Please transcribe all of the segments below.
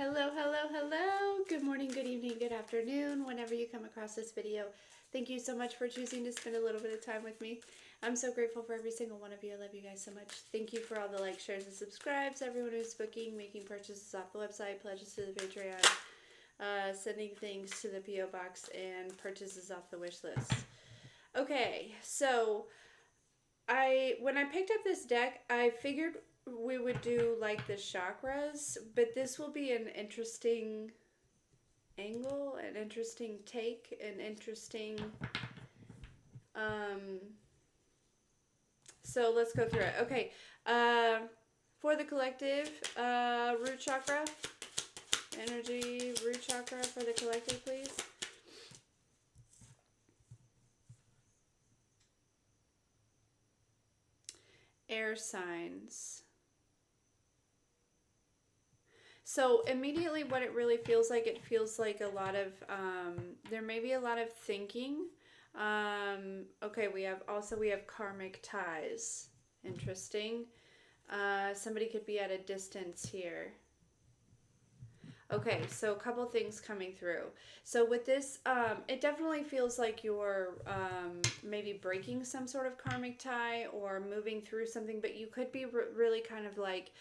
Hello, hello, hello. Good morning, good evening, good afternoon, whenever you come across this video. Thank you so much for choosing to spend a little bit of time with me. I'm so grateful for every single one of you. I love you guys so much. Thank you for all the likes, shares, and subscribes. Everyone who's booking, making purchases off the website, pledges to the Patreon, sending things to the P.O. Box, and purchases off the wish list. Okay, so when I picked up this deck, I figured we would do like the chakras, but this will be an interesting angle, an interesting take, an interesting so let's go through it. Okay. For the collective, root chakra energy, root chakra for the collective, please. Air signs. So immediately what it really feels like, it feels like a lot of, there may be a lot of thinking. Okay, we have karmic ties. Interesting. Somebody could be at a distance here. Okay, so a couple things coming through. So with this, it definitely feels like you're maybe breaking some sort of karmic tie or moving through something, but you could be really kind of like,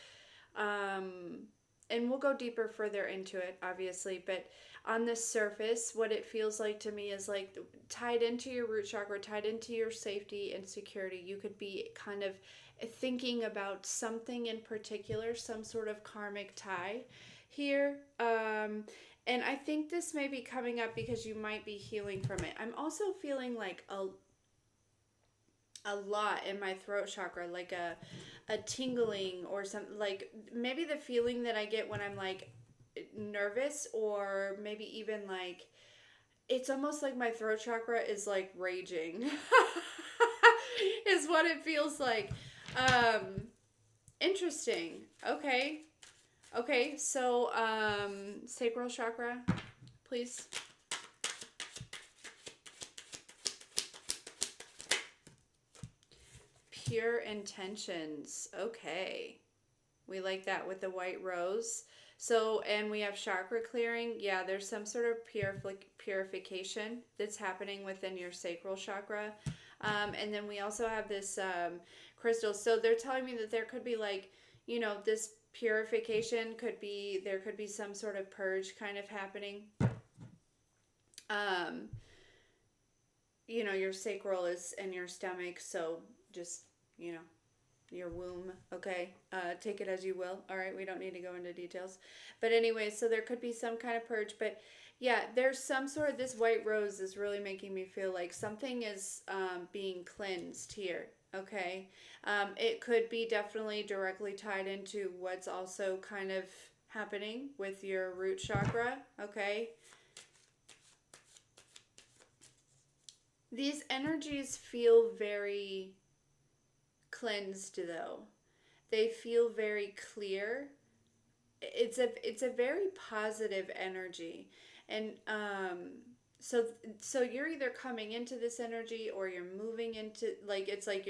and we'll go deeper further into it, obviously, but on the surface, what it feels like to me is like tied into your root chakra, tied into your safety and security. You could be kind of thinking about something in particular, some sort of karmic tie here. And I think this may be coming up because you might be healing from it. I'm also feeling like a lot in my throat chakra, like a tingling or something, like maybe the feeling that I get when I'm like nervous, or maybe even like it's almost like my throat chakra is like raging is what it feels like. Interesting. Okay, so sacral chakra, please. Pure intentions. Okay. We like that with the white rose. So, and we have chakra clearing. Yeah, there's some sort of purification that's happening within your sacral chakra. And then we also have this crystal. So they're telling me that there could be like, this purification could be, there could be some sort of purge kind of happening. Your sacral is in your stomach. So just, your womb, okay? Take it as you will. All right, we don't need to go into details. But anyway, so there could be some kind of purge. But yeah, there's some sort of, this white rose is really making me feel like something is being cleansed here, okay? It could be definitely directly tied into what's also kind of happening with your root chakra, okay? These energies feel very cleansed though. They feel very clear. It's a very positive energy, and so you're either coming into this energy or you're moving into, like, it's like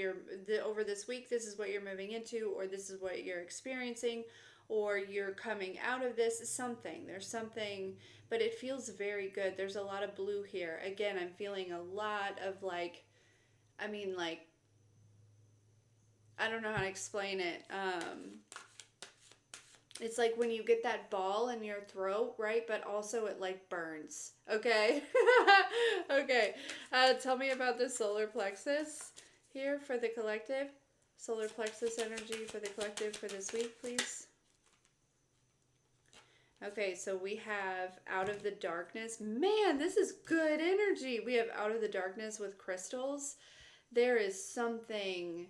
over this week, this is what you're moving into, or this is what you're experiencing, or you're coming out of this something. There's something, but it feels very good. There's a lot of blue here. Again, I'm feeling a lot of like, I mean, like, I don't know how to explain it. It's like when you get that ball in your throat, right? But also it like burns. Okay. Okay. Tell me about the solar plexus here for the collective. Solar plexus energy for the collective for this week, please. Okay, so we have out of the darkness. Man, this is good energy. We have out of the darkness with crystals. There is something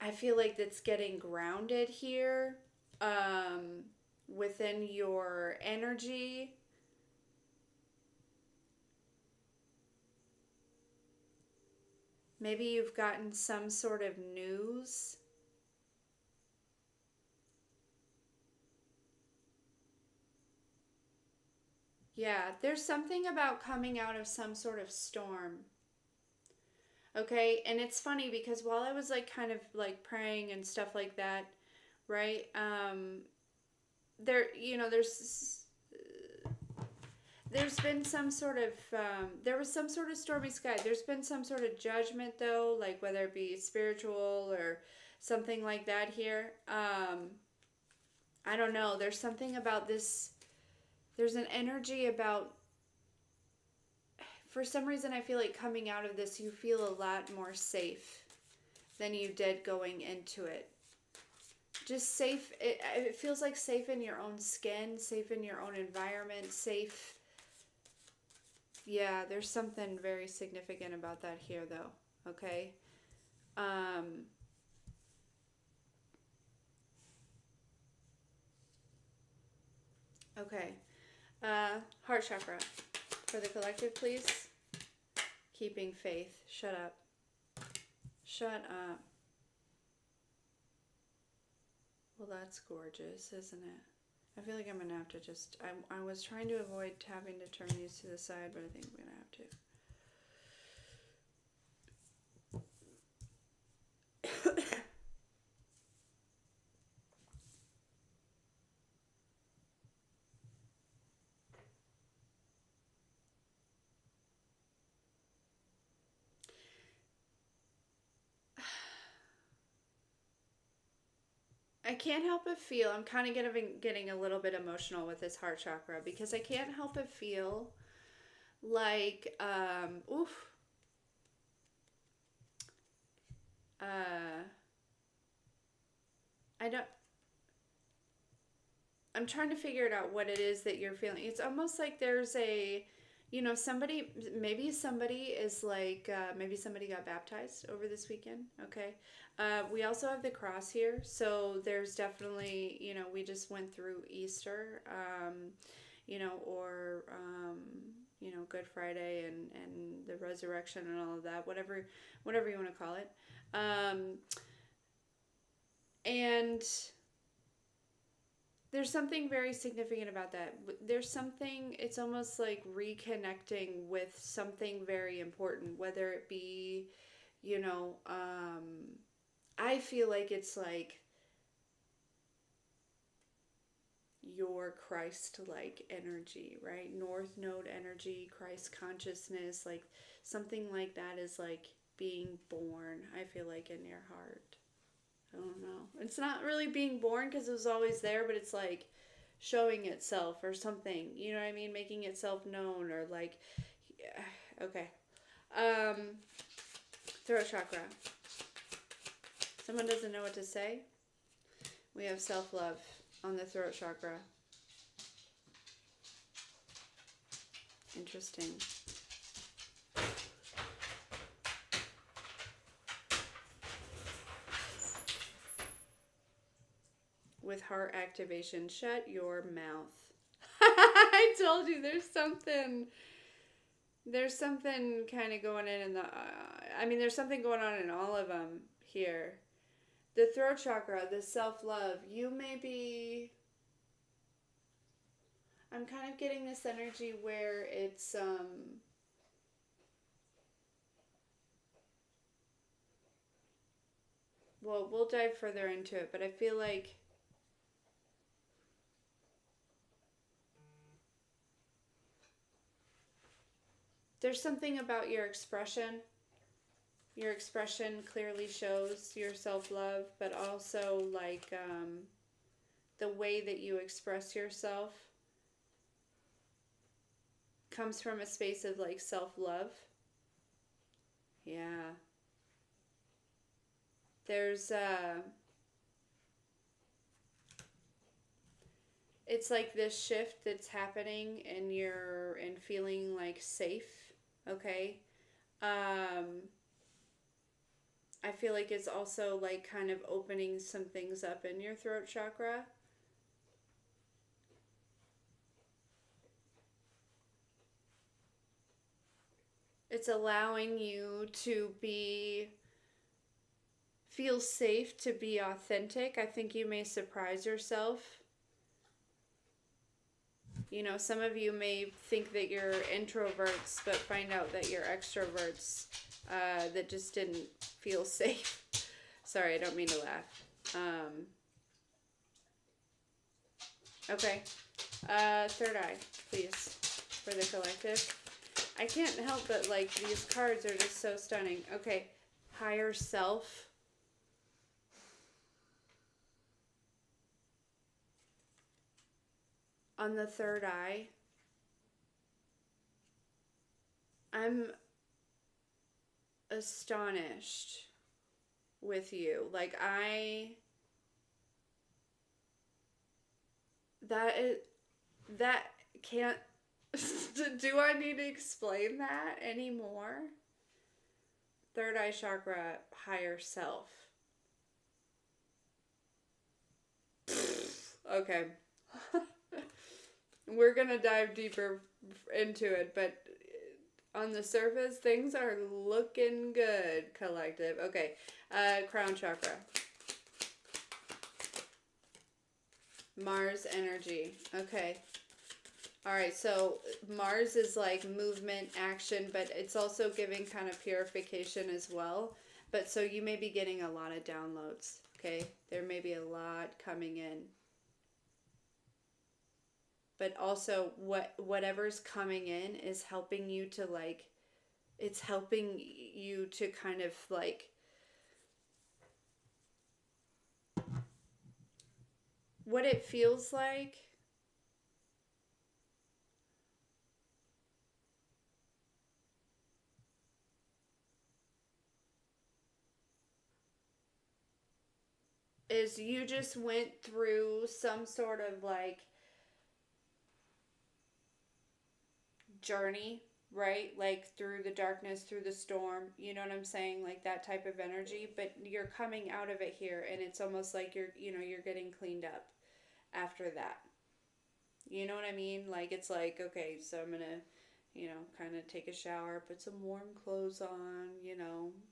I feel like that's getting grounded here within your energy. Maybe you've gotten some sort of news. Yeah, there's something about coming out of some sort of storm. Okay, and it's funny because while I was like kind of like praying and stuff like that, right? There, you know, there's been some sort of there was some sort of stormy sky. There's been some sort of judgment though, like whether it be spiritual or something like that here. I don't know. There's something about this. There's an energy about, for some reason I feel like coming out of this you feel a lot more safe than you did going into it. Just safe. It feels like safe in your own skin, safe in your own environment, safe. Yeah, there's something very significant about that here though. Okay. Okay. Heart chakra for the collective, please. Keeping faith. Shut up. Shut up. Well, that's gorgeous, isn't it? I feel like I'm going to have to just... I was trying to avoid having to turn these to the side, but I think I'm going to have to. I can't help but feel, I'm kind of getting a little bit emotional with this heart chakra because I can't help but feel like, oof, I don't, I'm trying to figure it out what it is that you're feeling. It's almost like there's a, you know, maybe somebody is like, maybe somebody got baptized over this weekend. Okay. We also have the cross here. So there's definitely, you know, we just went through Easter, you know, or, you know, Good Friday and the resurrection and all of that, whatever you want to call it. And there's something very significant about that. There's something, it's almost like reconnecting with something very important, whether it be, you know, I feel like it's like your Christ-like energy, right? North Node energy, Christ consciousness, like something like that is like being born, I feel like, in your heart. I don't know. It's not really being born because it was always there, but it's like showing itself or something. You know what I mean? Making itself known or like, yeah. Okay. Throat chakra. Someone doesn't know what to say. We have self-love on the throat chakra. Interesting. With heart activation, shut your mouth. I told you there's something kind of going in the I mean there's something going on in all of them here. The throat chakra, the self-love, you may be, I'm kind of getting this energy where it's well, we'll dive further into it, but I feel like there's something about your expression. Your expression clearly shows your self-love, but also like the way that you express yourself comes from a space of like self-love. Yeah. There's it's like this shift that's happening and you're and feeling like safe, okay? I feel like it's also like kind of opening some things up in your throat chakra. It's allowing you to feel safe to be authentic. I think you may surprise yourself. You know, some of you may think that you're introverts, but find out that you're extroverts that just didn't feel safe. Sorry, I don't mean to laugh. Okay. Third eye, please, for the collective. I can't help but like these cards are just so stunning. Okay. Higher self. On the third eye. I'm astonished with you. Like that can't do I need to explain that anymore? Third eye chakra, higher self. Okay. We're gonna dive deeper into it, but on the surface, things are looking good, collective. Okay, crown chakra. Mars energy. Okay. All right, so Mars is like movement, action, but it's also giving kind of purification as well. But so you may be getting a lot of downloads, okay? There may be a lot coming in. But also whatever's coming in is helping you to like, it's helping you to kind of like, what it feels like is you just went through some sort of like journey, right? Like through the darkness, through the storm, you know what I'm saying? Like that type of energy, but you're coming out of it here and it's almost like you're getting cleaned up after that. You know what I mean? Like it's like, okay, so I'm going to, kind of take a shower, put some warm clothes on,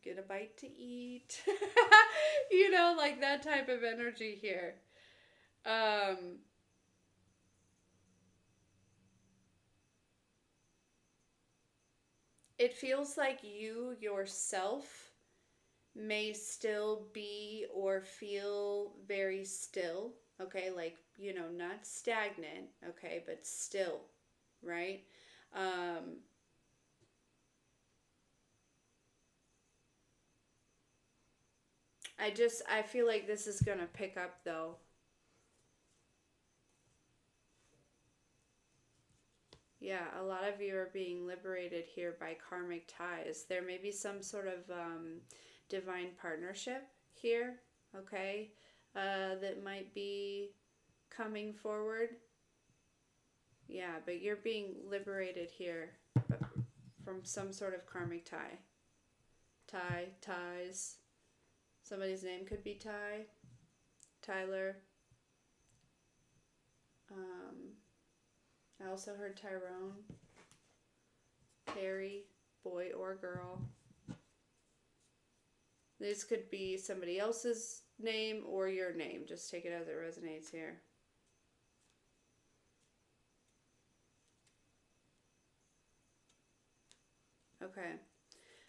get a bite to eat. Like that type of energy here. Um it feels like you yourself may still be or feel very still, okay? Like, not stagnant, okay, but still, right? Um, I feel like this is going to pick up though. Yeah, a lot of you are being liberated here by karmic ties. There may be some sort of divine partnership here, okay, that might be coming forward. Yeah, but you're being liberated here from some sort of karmic tie. Ties. Somebody's name could be Ty, Tyler. Um, I also heard Tyrone, Harry, boy or girl. This could be somebody else's name or your name. Just take it as it resonates here. Okay.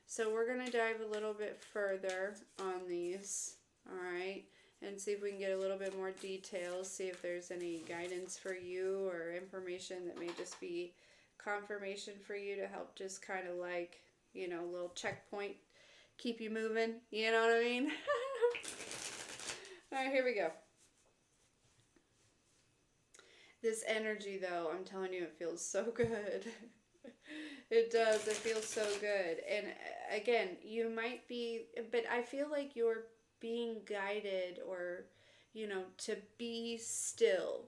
So we're going to dive a little bit further on these, all right, and see if we can get a little bit more details, see if there's any guidance for you or information that may just be confirmation for you to help just kind of like, a little checkpoint, keep you moving, you know what I mean? All right, here we go. This energy, though, I'm telling you, it feels so good. It does. It feels so good. And again, you might be, but I feel like you're being guided or, to be still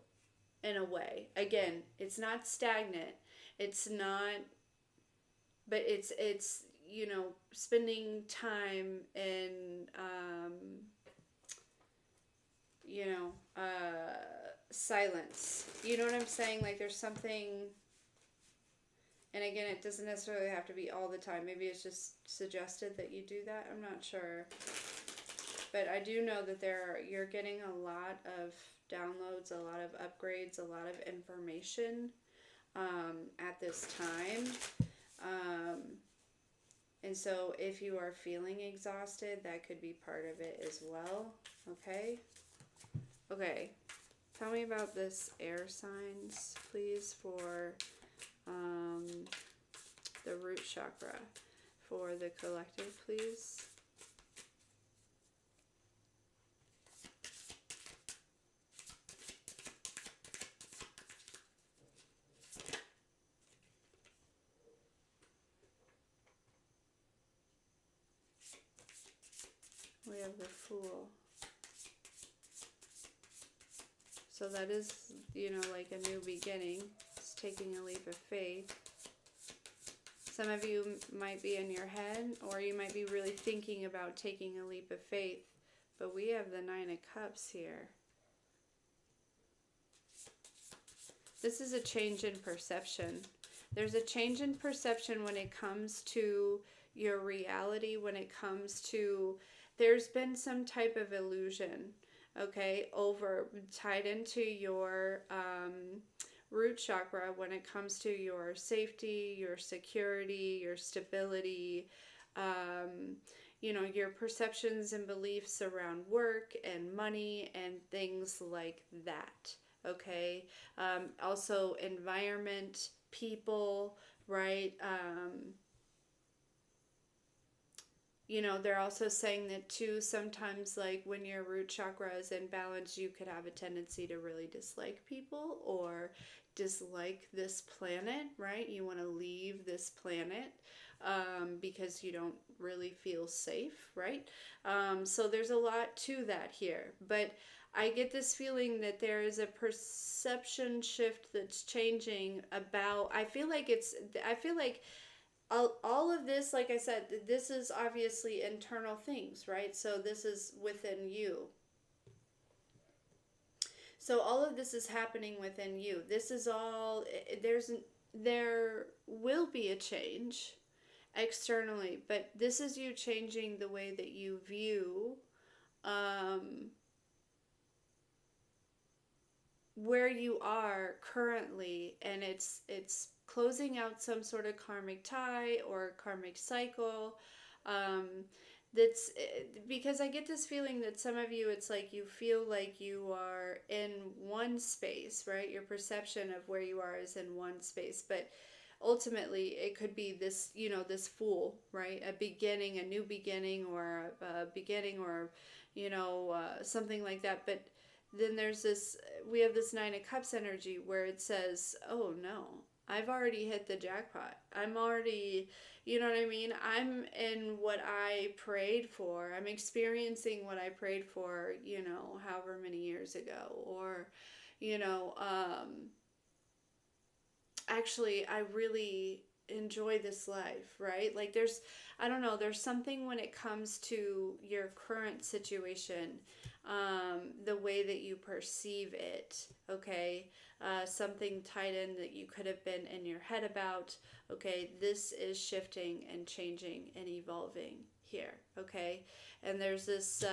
in a way. Again, it's not stagnant. It's not, but it's, spending time in, you know, silence. You know what I'm saying? Like there's something. And again, it doesn't necessarily have to be all the time. Maybe it's just suggested that you do that. I'm not sure. But I do know that you're getting a lot of downloads, a lot of upgrades, a lot of information at this time. And so if you are feeling exhausted, that could be part of it as well. Okay? Okay. Tell me about this air signs, please, for the root chakra, for the collective, please. We have the Fool. So that is, you know, like a new beginning. It's taking a leap of faith. Some of you might be in your head, or you might be really thinking about taking a leap of faith. But we have the Nine of Cups here. This is a change in perception. There's a change in perception when it comes to your reality, when it comes to, there's been some type of illusion, okay, tied into your root chakra when it comes to your safety, your security, your stability, you know, your perceptions and beliefs around work and money and things like that. Okay. Also environment, people, right? You know, they're also saying that too, sometimes like when your root chakra is in balance, you could have a tendency to really dislike people or dislike this planet, right? You want to leave this planet because you don't really feel safe, right? So there's a lot to that here. But I get this feeling that there is a perception shift that's changing about, I feel like all of this, like I said, this is obviously internal things, right? So this is within you. So all of this is happening within you. This is all, there will be a change externally, but this is you changing the way that you view where you are currently, and it's closing out some sort of karmic tie or karmic cycle. That's because I get this feeling that some of you, it's like you feel like you are in one space, right? Your perception of where you are is in one space, but ultimately it could be this, you know, this Fool, right? A beginning, a new beginning, or a beginning, or, you know, something like that. But then there's this, we have this Nine of Cups energy where it says, oh no, I've already hit the jackpot. I'm already, you know what I mean? I'm in what I prayed for. I'm experiencing what I prayed for, you know, however many years ago. Or, you know, actually, I really enjoy this life, right? Like there's, I don't know, there's something when it comes to your current situation, the way that you perceive it, okay? Something tied in that you could have been in your head about, okay? This is shifting and changing and evolving here, okay? And there's this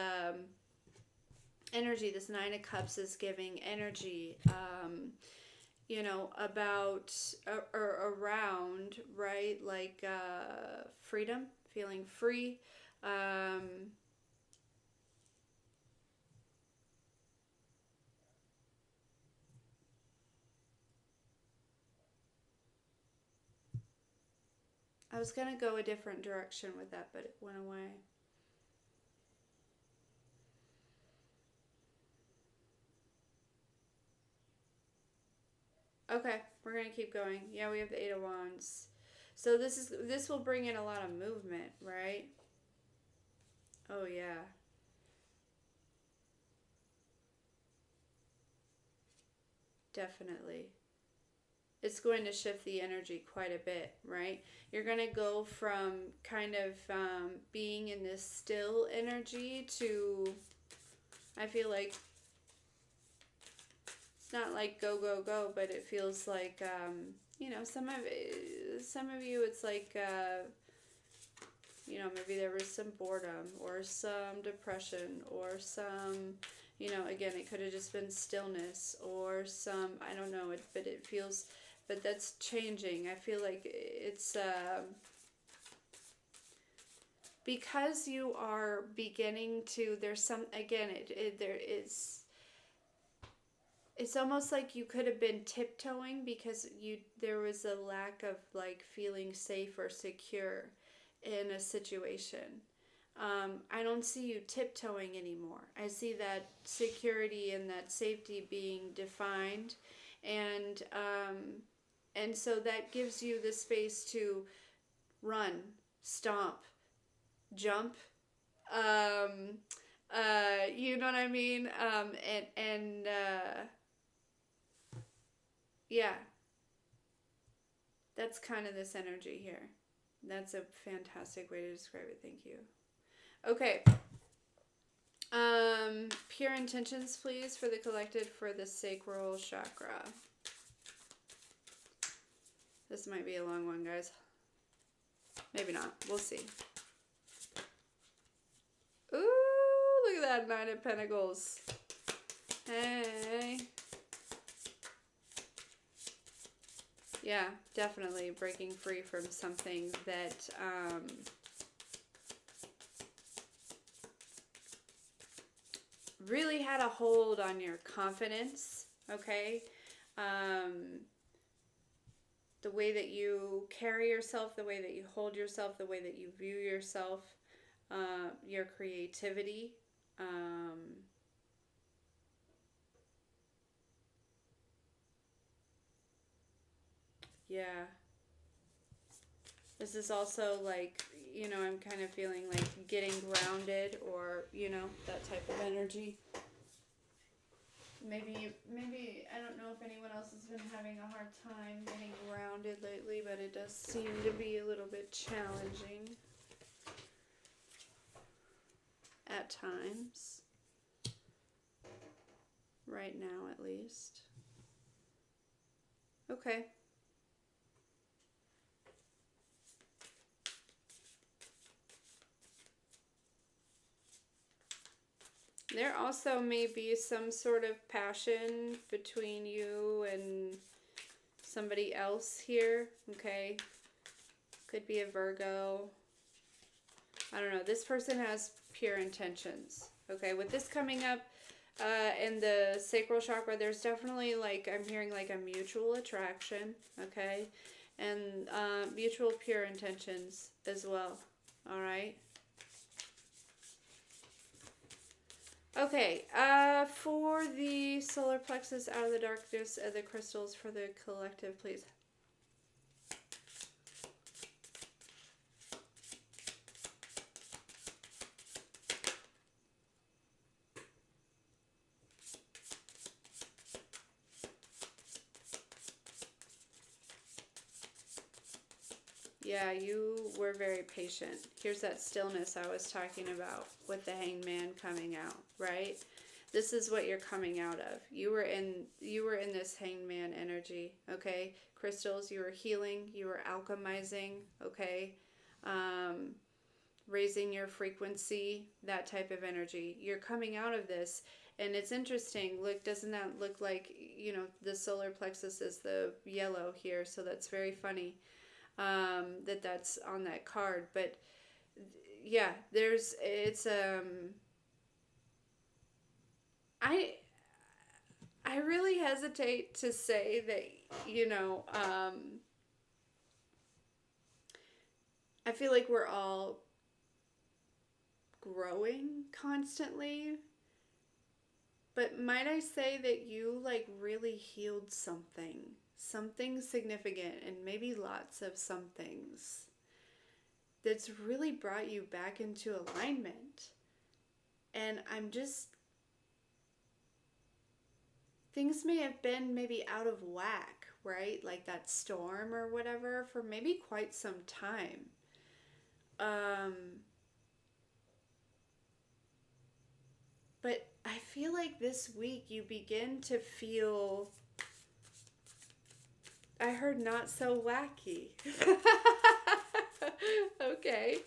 energy, this Nine of Cups is giving energy, you know, about or around, right? Like freedom, feeling free. I was going to go a different direction with that, but it went away. Okay, we're going to keep going. Yeah, we have the Eight of Wands. So this will bring in a lot of movement, right? Oh yeah. Definitely. It's going to shift the energy quite a bit, right? You're going to go from kind of being in this still energy to, I feel like, it's not like go, go, go, but it feels like, you know, some of you, it's like, you know, maybe there was some boredom or some depression or some, you know, again, it could have just been stillness or some, I don't know, but it feels, but that's changing. I feel like it's, because you are beginning to, there's some, again, there is, it's almost like you could have been tiptoeing because there was a lack of like feeling safe or secure in a situation. I don't see you tiptoeing anymore. I see that security and that safety being defined, and so that gives you the space to run, stomp, jump. Um, you know what I mean? Yeah, that's kind of this energy here. That's a fantastic way to describe it. Thank you. Okay. Pure intentions, please, for the collective for the sacral chakra. This might be a long one, guys. Maybe not. We'll see. Ooh, look at that Nine of Pentacles. Hey. Yeah, definitely breaking free from something that really had a hold on your confidence, okay? The way that you carry yourself, the way that you hold yourself, the way that you view yourself, your creativity. Yeah. This is also like, you know, I'm kind of feeling like getting grounded, or, you know, that type of energy. Maybe, I don't know if anyone else has been having a hard time getting grounded lately, but it does seem to be a little bit challenging at times. Right now, at least. Okay. There also may be some sort of passion between you and somebody else here, okay? Could be a Virgo. I don't know. This person has pure intentions, okay? With this coming up in the sacral chakra, there's definitely like, I'm hearing like a mutual attraction, okay? And mutual pure intentions as well, all right? Okay, for the solar plexus out of the darkness of the crystals for the collective, please. Yeah, you were very patient. Here's that stillness I was talking about with the Hanged Man coming out, right? This is what you're coming out of. You were in this Hanged Man energy, okay? Crystals, you were healing, you were alchemizing, okay? Raising your frequency, that type of energy. You're coming out of this, and it's interesting. Look, doesn't that look like, you know, the solar plexus is the yellow here, so that's very funny. That's on that card, but yeah, I really hesitate to say that, you know, I feel like we're all growing constantly, but might I say that you like really healed something significant, and maybe lots of some things that's really brought you back into alignment. And things may have been maybe out of whack, right? Like that storm or whatever for maybe quite some time. But I feel like this week you begin to feel, I heard, not so wacky. Okay.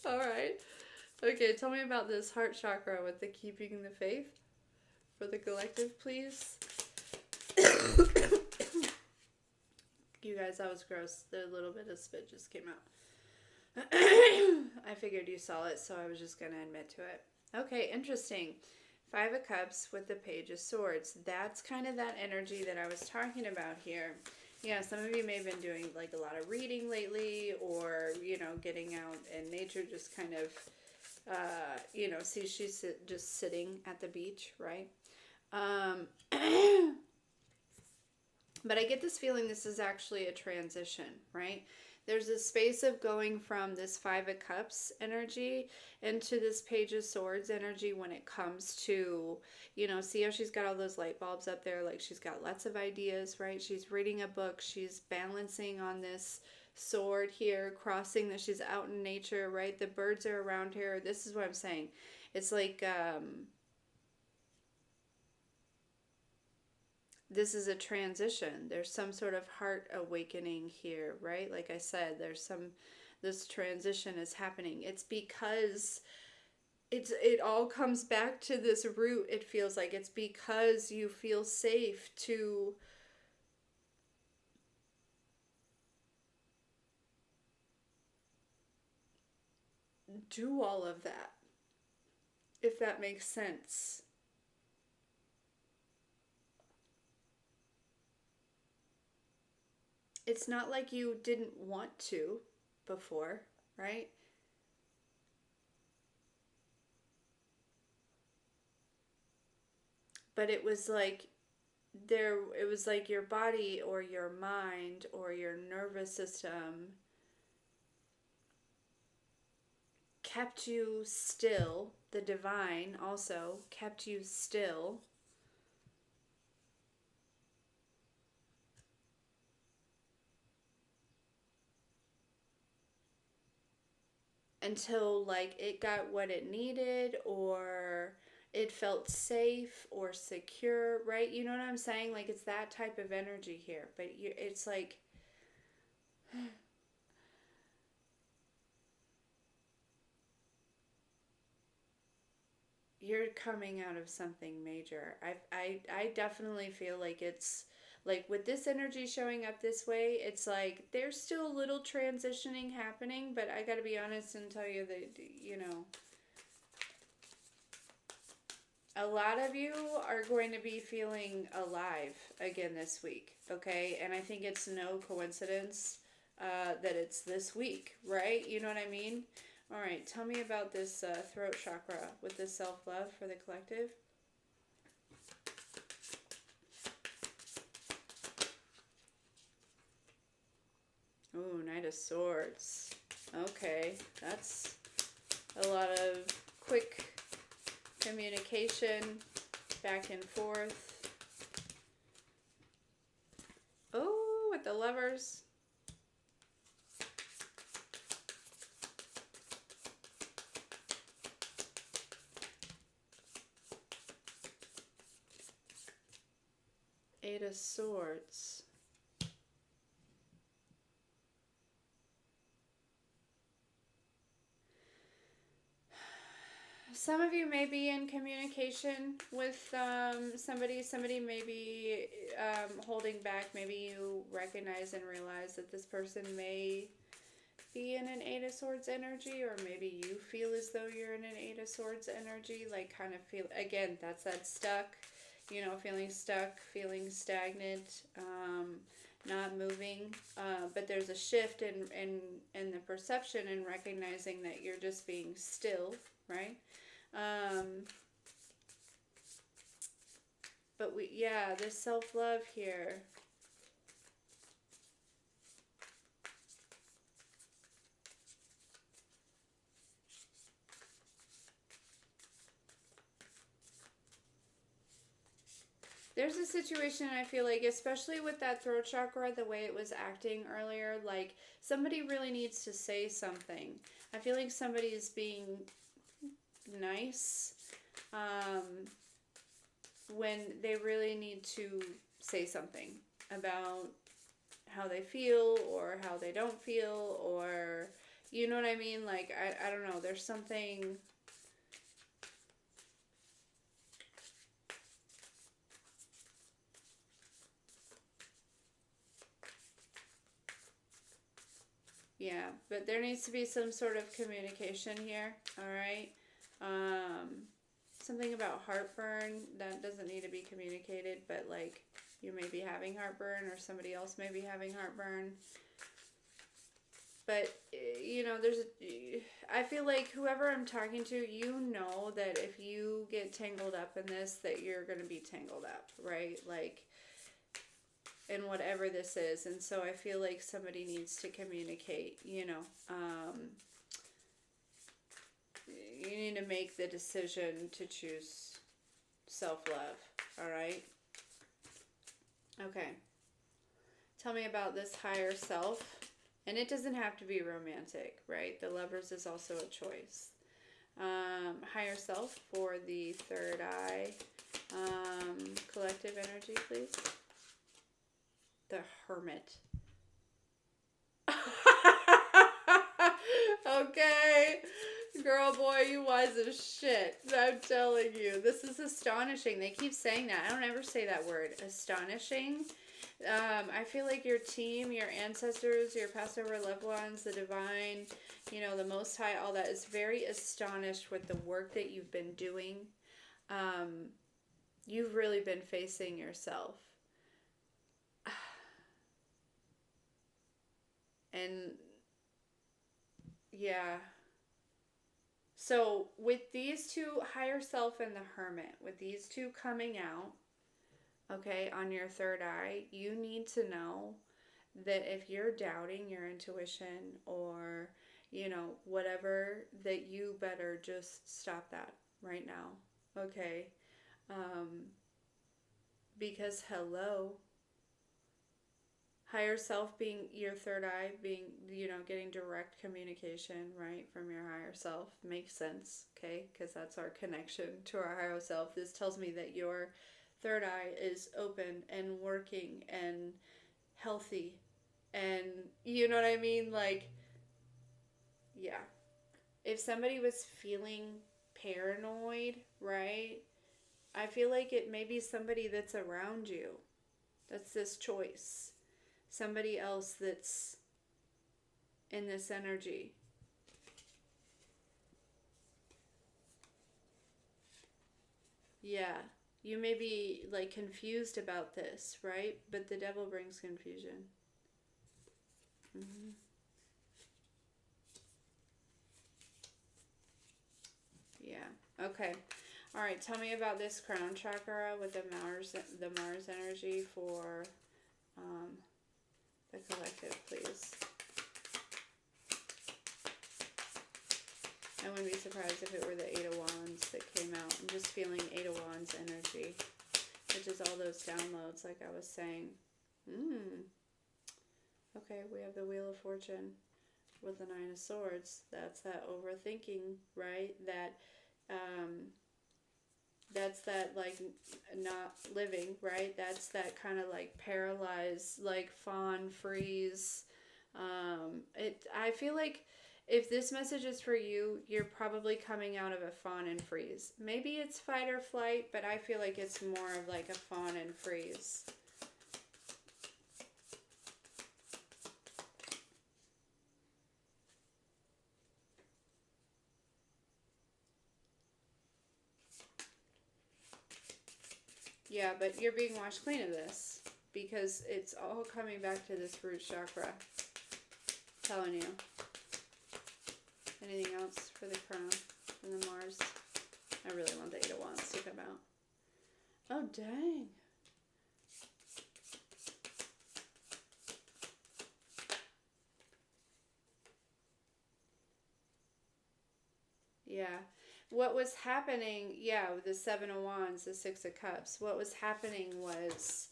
All right. Okay, tell me about this heart chakra with the keeping the faith for the collective, please. You guys, that was gross. The little bit of spit just came out. I figured you saw it, so I was just going to admit to it. Okay, interesting. Five of Cups with the Page of Swords. That's kind of that energy that I was talking about here. Yeah, some of you may have been doing like a lot of reading lately, or, you know, getting out in nature, just kind of, you know, see, she's just sitting at the beach, right? But I get this feeling this is actually a transition, right? There's a space of going from this Five of Cups energy into this Page of Swords energy when it comes to, you know, see how she's got all those light bulbs up there? Like, she's got lots of ideas, right? She's reading a book. She's balancing on this sword here, crossing that she's out in nature, right? The birds are around her. This is what I'm saying. It's like, this is a transition. There's some sort of heart awakening here, right? Like I said, this transition is happening. It's because it all comes back to this root. It feels like it's because you feel safe to do all of that, if that makes sense. It's not like you didn't want to before, right? But it was like it was like your body or your mind or your nervous system kept you still. The divine also kept you still until like it got what it needed, or it felt safe or secure, right? You know what I'm saying? Like, it's that type of energy here. But it's like you're coming out of something major. I definitely feel like it's like with this energy showing up this way, it's like there's still a little transitioning happening, but I got to be honest and tell you that, you know, a lot of you are going to be feeling alive again this week, okay? And I think it's no coincidence that it's this week, right? You know what I mean? All right, tell me about this throat chakra with this self-love for the collective. Ooh, Knight of Swords. Okay, that's a lot of quick communication back and forth. Oh, with the Lovers. Eight of Swords. Some of you may be in communication with somebody. Somebody may be holding back. Maybe you recognize and realize that this person may be in an Eight of Swords energy, or maybe you feel as though you're in an Eight of Swords energy. Like, kind of feel, again, that's that stuck, you know, feeling stuck, feeling stagnant, not moving. But there's a shift in the perception and recognizing that you're just being still, right? But yeah, this self-love here. There's a situation, I feel like, especially with that throat chakra, the way it was acting earlier, like somebody really needs to say something. I feel like somebody is being nice when they really need to say something about how they feel or how they don't feel, or, you know what I mean? Like, I don't know, there's something. Yeah, but there needs to be some sort of communication here, all right? something about heartburn that doesn't need to be communicated, but like you may be having heartburn or somebody else may be having heartburn. But, you know, I feel like whoever I'm talking to, you know that if you get tangled up in this, that you're going to be tangled up, right? Like, in whatever this is. And so I feel like somebody needs to communicate, you know. You need to make the decision to choose self-love, all right? Okay. Tell me about this higher self. And it doesn't have to be romantic, right? The Lovers is also a choice. Higher self for the third eye. Collective energy, please. The Hermit. Okay. Girl, boy, you wise as shit. I'm telling you. This is astonishing. They keep saying that. I don't ever say that word. Astonishing. I feel like your team, your ancestors, your Passover loved ones, the divine, you know, the Most High, all that is very astonished with the work that you've been doing. You've really been facing yourself. And yeah. So with these two, higher self and the Hermit, with these two coming out, okay, on your third eye, you need to know that if you're doubting your intuition or, you know, whatever, that you better just stop that right now, okay? Because hello, higher self being your third eye, being, you know, getting direct communication, right, from your higher self makes sense, okay? Because that's our connection to our higher self. This tells me that your third eye is open and working and healthy, and you know what I mean? Like, yeah. If somebody was feeling paranoid, right? I feel like it may be somebody that's around you. That's this choice. Somebody else that's in this energy. Yeah. You may be like confused about this, right? But the devil brings confusion. Mm-hmm. Yeah. Okay. All right. Tell me about this crown chakra with the Mars energy for the collective, please. I wouldn't be surprised if it were the Eight of Wands that came out. I'm just feeling Eight of Wands energy, which is all those downloads, like I was saying. Okay, we have the Wheel of Fortune with the Nine of Swords. That's that overthinking, right? That's that, like, not living, right? That's that kind of, like, paralyzed, like, fawn freeze. I feel like if this message is for you, you're probably coming out of a fawn and freeze. Maybe it's fight or flight, but I feel like it's more of, like, a fawn and freeze. Yeah, but you're being washed clean of this because it's all coming back to this root chakra. Telling you. Anything else for the crown and the Mars? I really want the Eight of Wands to come out. Oh, dang. Yeah. What was happening, yeah, with the Seven of Wands, the Six of Cups, what was happening was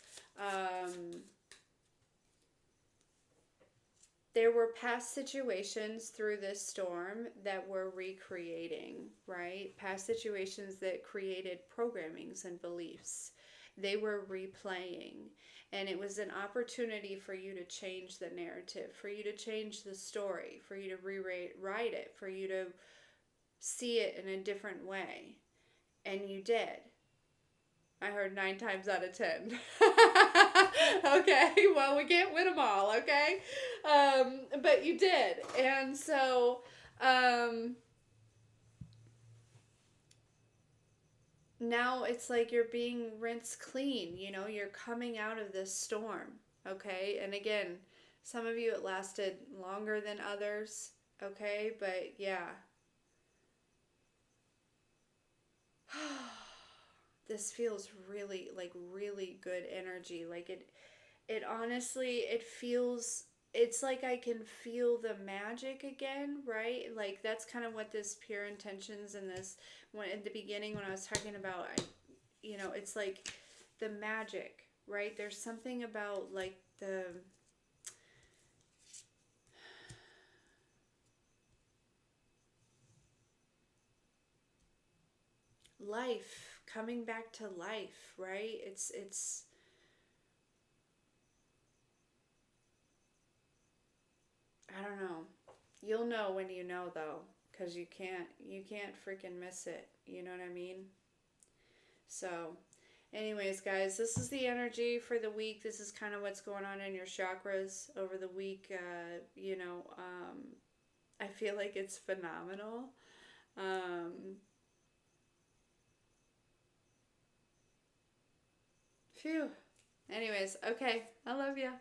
there were past situations through this storm that were recreating, right? Past situations that created programmings and beliefs. They were replaying. And it was an opportunity for you to change the narrative, for you to change the story, for you to rewrite it, for you to see it in a different way. And you did. I heard 9 times out of 10. Okay, well, we can't win them all, okay? But you did. And so, now it's like you're being rinsed clean, you know, you're coming out of this storm, okay? And again, some of you it lasted longer than others, okay? But yeah. This feels really like really good energy. Like it honestly it feels it's like I can feel the magic again, right? Like that's kind of what this pure intentions and this when at the beginning when I was talking about it's like the magic, right? There's something about like the life coming back to life, right? It's I don't know. You'll know when you know though, cuz you can't freaking miss it. You know what I mean? So, anyways, guys, this is the energy for the week. This is kind of what's going on in your chakras over the week. I feel like it's phenomenal. Um, Phew. Anyways, okay. I love you.